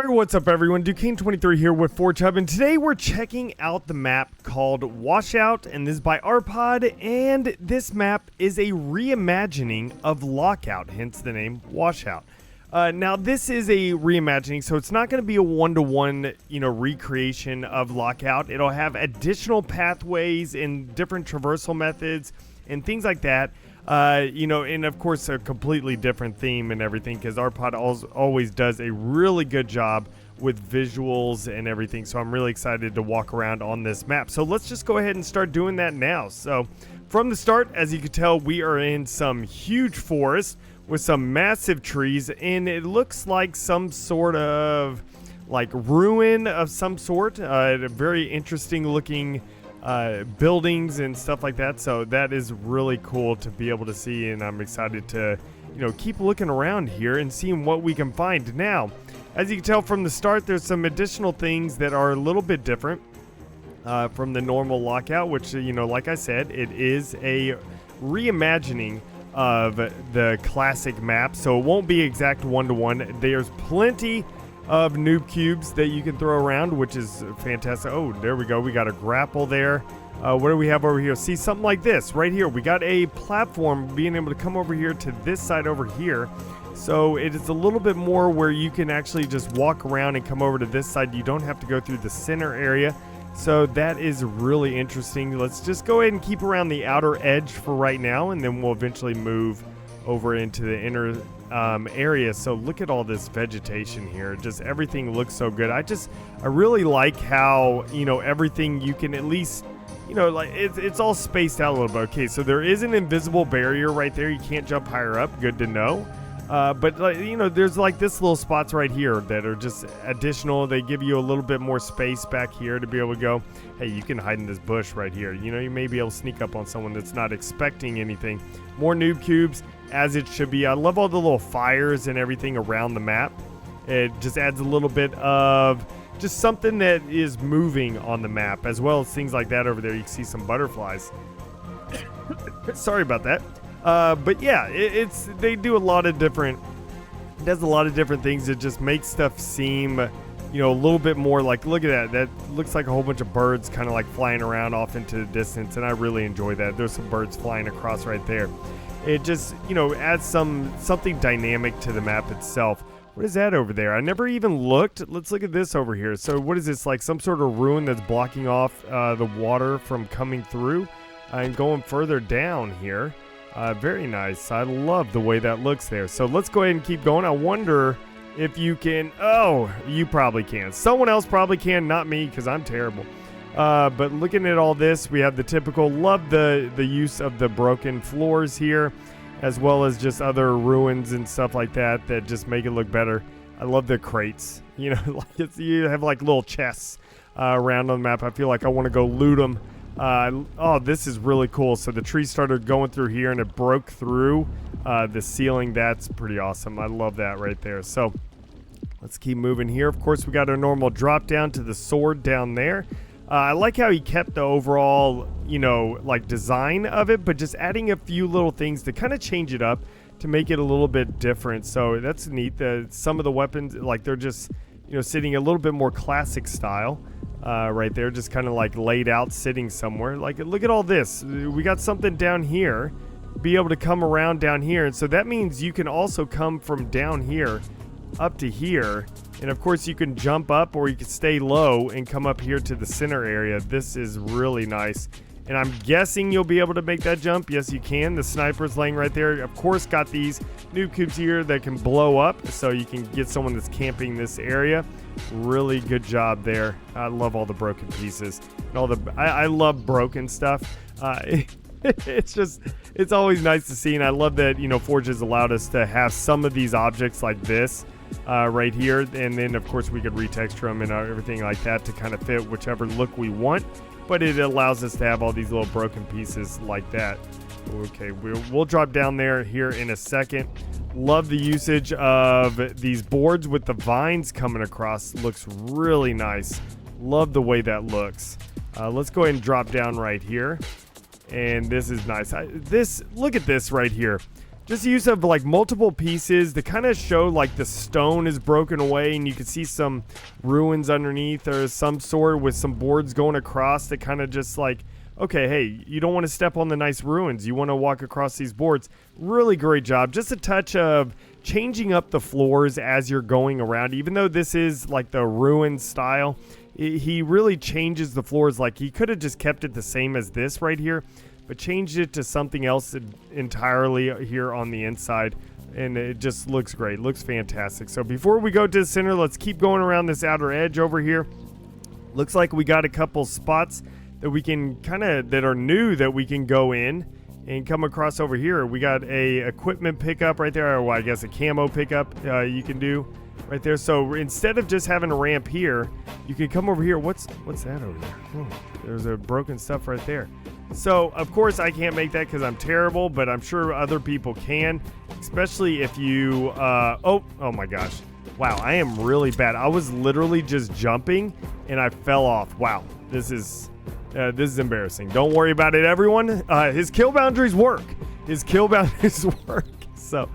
Alright, what's up everyone? Duquesne23 here with Forge Hub, and today we're checking out the map called Washout, and this is by ARPOD, and this map is a reimagining of Lockout, hence the name Washout. Now this is a reimagining, so it's not going to be a one-to-one, recreation of Lockout. It'll have additional pathways and different traversal methods and things like that. And of course a completely different theme and everything, because ARPOD always does a really good job with visuals and everything. So I'm really excited to walk around on this map. So let's just go ahead and start doing that now. So from the start, as you can tell, we are in some huge forest with some massive trees, and it looks like some sort of like ruin of some sort. Very interesting looking buildings and stuff like that, so that is really cool to be able to see, and I'm excited to keep looking around here and seeing what we can find. Now, as you can tell from the start, there's some additional things that are a little bit different from the normal Lockout, which like I said, it is a reimagining of the classic map, so it won't be exact one-to-one. There's plenty of noob cubes that you can throw around, which is fantastic. Oh, there we go. We got a grapple there. What do we have over here? See, something like this right here. We got a platform being able to come over here to this side over here. So it is a little bit more where you can actually just walk around and come over to this side. You don't have to go through the center area. So that is really interesting. Let's just go ahead and keep around the outer edge for right now, and then we'll eventually move over into the inner area. So look at all this vegetation here. Just everything looks so good. I really like how everything you can at least like it's all spaced out a little bit. Okay, so there is an invisible barrier right there. You can't jump higher up. Good to know. But there's like this little spots right here that are just additional. They give you a little bit more space back here to be able to go, hey, you can hide in this bush right here. You may be able to sneak up on someone that's not expecting anything. More noob cubes, as it should be. I love all the little fires and everything around the map. It just adds a little bit of just something that is moving on the map, as well as things like that over there. You can see some butterflies. Sorry about that. But yeah, they do a lot of different, it does a lot of different things that just make stuff seem, a little bit more like, look at that. That looks like a whole bunch of birds kind of like flying around off into the distance, and I really enjoy that. There's some birds flying across right there. It just, adds something dynamic to the map itself. What is that over there? I never even looked. Let's look at this over here. So what is this, like some sort of ruin that's blocking off the water from coming through and going further down here? Very nice. I love the way that looks there. So let's go ahead and keep going. I wonder if you can. Oh, you probably can. Someone else probably can, not me, because I'm terrible. But looking at all this, we have the typical, love the use of the broken floors here, as well as just other ruins and stuff like that that just make it look better. I love the crates. You have like little chests around on the map. I feel like I want to go loot them. Oh, this is really cool. So the tree started going through here and it broke through the ceiling. That's pretty awesome. I love that right there. So let's keep moving here. Of course, we got our normal drop down to the sword down there. I like how he kept the overall, like design of it, but just adding a few little things to kind of change it up to make it a little bit different. So that's neat. Some of the weapons, like they're just, sitting a little bit more classic style. Right there, just kind of like laid out, sitting somewhere. Like, look at all this. We got something down here, be able to come around down here, and so that means you can also come from down here up to here, and of course you can jump up or you can stay low and come up here to the center area. This is really nice, and I'm guessing you'll be able to make that jump. Yes, you can. The sniper's laying right there. Of course, got these noob cubes here that can blow up, so you can get someone that's camping this area. Really good job there. I love all the broken pieces and all the I love broken stuff. It's always nice to see, and I love that Forge has allowed us to have some of these objects like this right here, and then of course we could retexture them and everything like that to kind of fit whichever look we want, but it allows us to have all these little broken pieces like that. Okay, we'll drop down there here in a second. Love the usage of these boards with the vines coming across. Looks really nice. Love the way that looks. Let's go ahead and drop down right here. And this is nice. Look at this right here. just use of like multiple pieces to kind of show like the stone is broken away and you can see some ruins underneath or some sort with some boards going across that kind of just like, okay, hey, you don't want to step on the nice ruins. You want to walk across these boards. Really great job. Just a touch of changing up the floors as you're going around. Even though this is like the ruin style, he really changes the floors. Like he could have just kept it the same as this right here, but changed it to something else entirely here on the inside, and it just looks great. Looks fantastic. So before we go to the center, let's keep going around this outer edge over here. Looks like we got a couple spots that we can that are new that we can go in and come across over here. We got a equipment pickup right there, or I guess a camo pickup you can do right there. So instead of just having a ramp here, you can come over here. What's that over there? Oh, there's a broken stuff right there. So of course I can't make that because I'm terrible, but I'm sure other people can, especially if you oh my gosh, wow, I am really bad. I was literally just jumping and I fell off. Wow, this is embarrassing. Don't worry about it, everyone. His kill boundaries work. So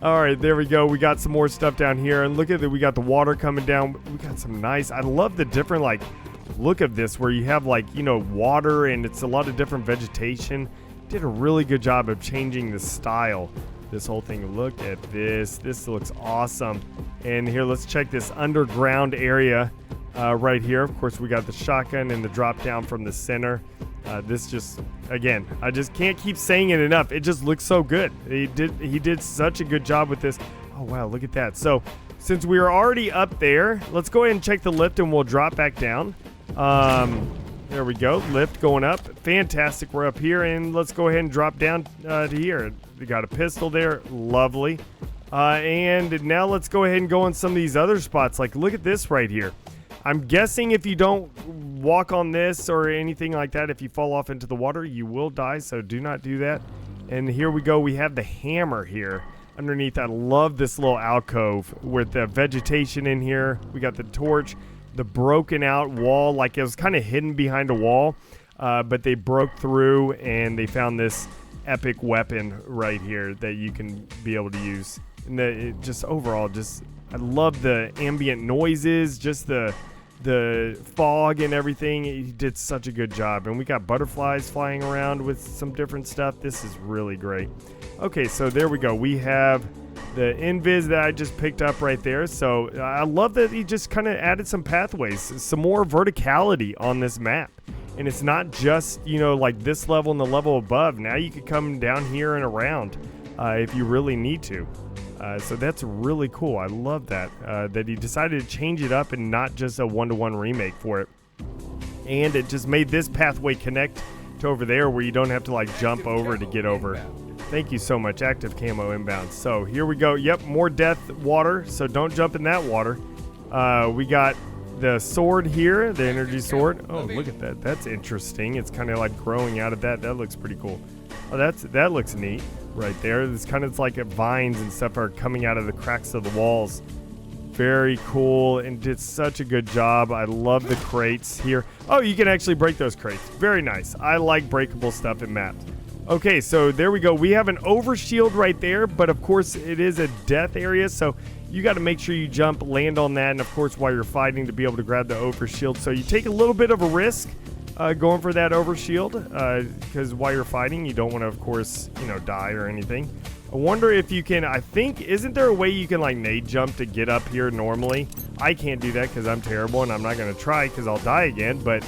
all right, there we go. We got some more stuff down here, and look at that. We got the water coming down. We got some nice, I love the different like look of this where you have like, you know, water and it's a lot of different vegetation. Did a really good job of changing the style. This whole thing, look at this. This looks awesome. And here, let's check this underground area right here. Of course, we got the shotgun and the drop down from the center. This just, again, I just can't keep saying it enough. It just looks so good. He did such a good job with this. Oh wow, look at that. So since we are already up there, let's go ahead and check the lift and we'll drop back down. There we go, lift going up. Fantastic. We're up here, and let's go ahead and drop down to here. We got a pistol there. Lovely. And now let's go ahead and go on some of these other spots. Like, look at this right here. I'm guessing if you don't walk on this or anything like that, if you fall off into the water, you will die, so do not do that. And here we go. We have the hammer here underneath. I love this little alcove with the vegetation in here. We got the torch, the broken out wall, like it was kind of hidden behind a wall, but they broke through and they found this epic weapon right here that you can be able to use. And it just overall, just I love the ambient noises, just the fog and everything. He did such a good job. And we got butterflies flying around with some different stuff. This is really great. Okay, so there we go. We have the invis that I just picked up right there. So I love that he just kind of added some pathways, some more verticality on this map. And it's not just, you know, like this level and the level above. Now you could come down here and around if you really need to. So that's really cool. I love that, that he decided to change it up and not just a one-to-one remake for it. And it just made this pathway connect to over there where you don't have to like jump over to get over. Thank you so much. Active camo inbound. So here we go. Yep, more death water. So don't jump in that water. We got the sword here, the energy sword. Oh, look at that. That's interesting. It's kind of like growing out of that. That looks pretty cool. Oh, that looks neat right there. It's kind of like vines and stuff are coming out of the cracks of the walls. Very cool, and did such a good job. I love the crates here. Oh, you can actually break those crates. Very nice. I like breakable stuff in maps. Okay, so there we go. We have an overshield right there, but of course it is a death area, so you got to make sure you jump, land on that, and of course while you're fighting to be able to grab the overshield. So you take a little bit of a risk going for that overshield because while you're fighting, you don't want to, of course, you know, die or anything. I wonder if you can, I think, isn't there a way you can like nade jump to get up here normally? I can't do that because I'm terrible and I'm not going to try because I'll die again, but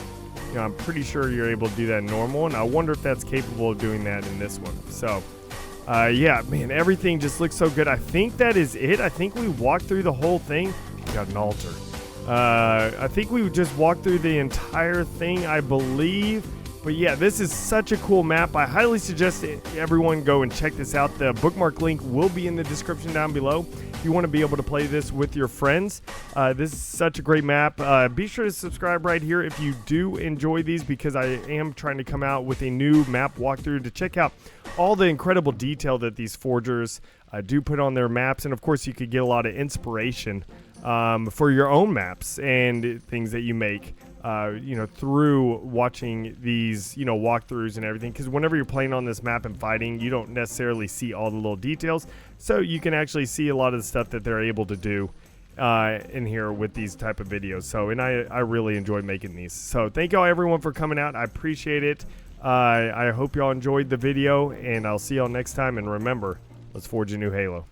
you know, I'm pretty sure you're able to do that in normal, and I wonder if that's capable of doing that in this one. So, yeah, man, everything just looks so good. I think that is it. I think we walked through the whole thing. We got an altar. I think we just walked through the entire thing, I believe. But yeah, this is such a cool map. I highly suggest everyone go and check this out. The bookmark link will be in the description down below if you want to be able to play this with your friends. This is such a great map. Be sure to subscribe right here if you do enjoy these, because I am trying to come out with a new map walkthrough to check out all the incredible detail that these forgers do put on their maps. And of course, you could get a lot of inspiration for your own maps and things that you make. Through watching these, walkthroughs and everything, because whenever you're playing on this map and fighting, you don't necessarily see all the little details, so you can actually see a lot of the stuff that they're able to do in here with these type of videos. So, and I really enjoy making these. So thank y'all everyone for coming out. I appreciate it. I hope y'all enjoyed the video, and I'll see y'all next time. And remember, let's forge a new Halo.